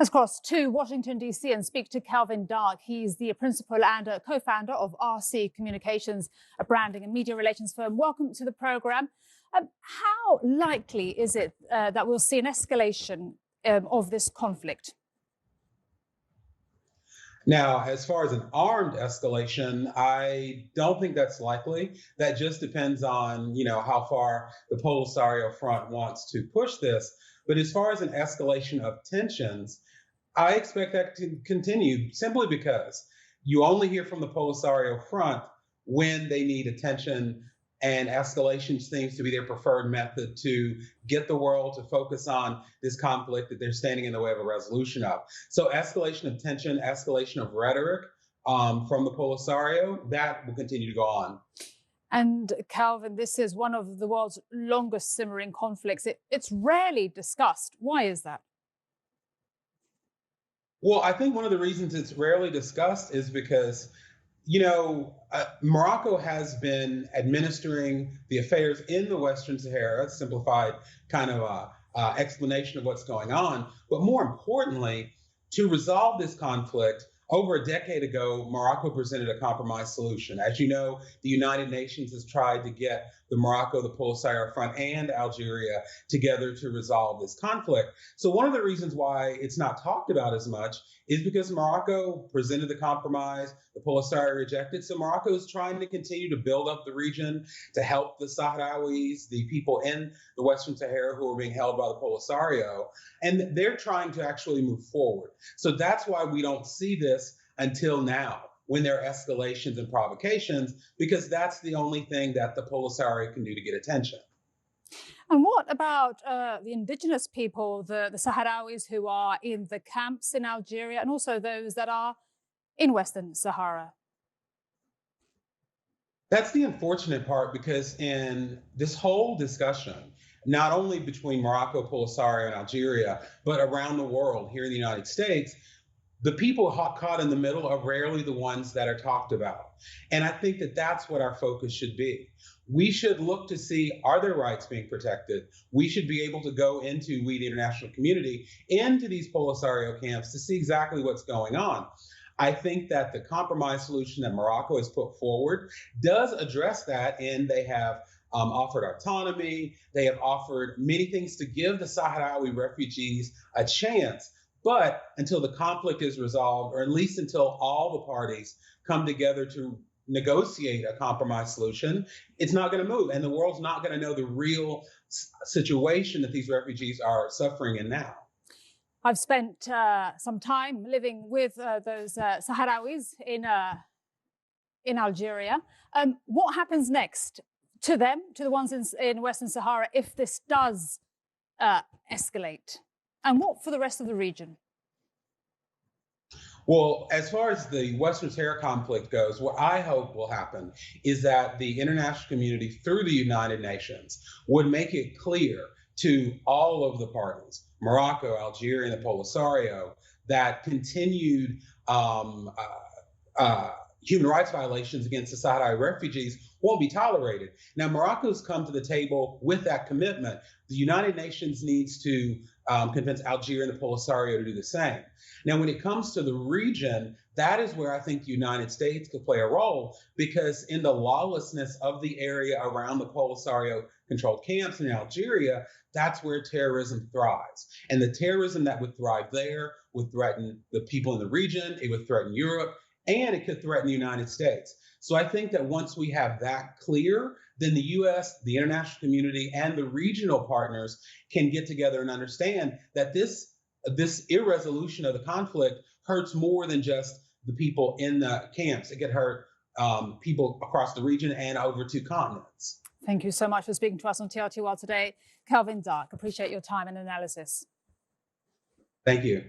Let's cross to Washington, D.C. and speak to Calvin Dark. He's the principal and co-founder of RC Communications, a branding and media relations firm. Welcome to the program. How likely is it that we'll see an escalation of this conflict? Now, as far as an armed escalation, I don't think that's likely. That just depends on, how far the Polisario Front wants to push this. But as far as an escalation of tensions, I expect that to continue simply because you only hear from the Polisario Front when they need attention, and escalation seems to be their preferred method to get the world to focus on this conflict that they're standing in the way of a resolution of. So escalation of tension, escalation of rhetoric from the Polisario, that will continue to go on. And Calvin, this is one of the world's longest simmering conflicts. It's rarely discussed. Why is that? Well, I think one of the reasons it's rarely discussed is because, Morocco has been administering the affairs in the Western Sahara, a simplified kind of explanation of what's going on. But more importantly, to resolve this conflict, over a decade ago, Morocco presented a compromise solution. As you know, the United Nations has tried to get the Polisario Front, and Algeria together to resolve this conflict. So one of the reasons why it's not talked about as much is because Morocco presented the compromise, the Polisario rejected. So Morocco is trying to continue to build up the region to help the Sahrawis, the people in the Western Sahara who are being held by the Polisario. And they're trying to actually move forward. So that's why we don't see this until now, when there are escalations and provocations, because that's the only thing that the Polisario can do to get attention. And what about the indigenous people, the Sahrawis who are in the camps in Algeria, and also those that are in Western Sahara? That's the unfortunate part, because in this whole discussion, not only between Morocco, Polisario, and Algeria, but around the world, here in the United States, the people caught in the middle are rarely the ones that are talked about. And I think that that's what our focus should be. We should look to see, are their rights being protected? We should be able to go into, we the international community, into these Polisario camps to see exactly what's going on. I think that the compromise solution that Morocco has put forward does address that, and they have offered autonomy. They have offered many things to give the Sahrawi refugees a chance. But until the conflict is resolved, or at least until all the parties come together to negotiate a compromise solution, it's not going to move. And the world's not going to know the real situation that these refugees are suffering in now. I've spent some time living with those Sahrawis in Algeria. What happens next to them, to the ones in Western Sahara, if this does escalate? And what for the rest of the region? Well, as far as the Western Sahara conflict goes, what I hope will happen is that the international community, through the United Nations, would make it clear to all of the parties, Morocco, Algeria, and the Polisario, that continued human rights violations against the Sahrawi refugees won't be tolerated. Now, Morocco's come to the table with that commitment. The United Nations needs to convince Algeria and the Polisario to do the same. Now, when it comes to the region, that is where I think the United States could play a role, because in the lawlessness of the area around the Polisario-controlled camps in Algeria, that's where terrorism thrives. And the terrorism that would thrive there would threaten the people in the region, it would threaten Europe, and it could threaten the United States. So I think that once we have that clear, then the U.S., the international community, and the regional partners can get together and understand that this irresolution of the conflict hurts more than just the people in the camps. It could hurt people across the region and over 2 continents. Thank you so much for speaking to us on TRT World today. Calvin Dark, appreciate your time and analysis. Thank you.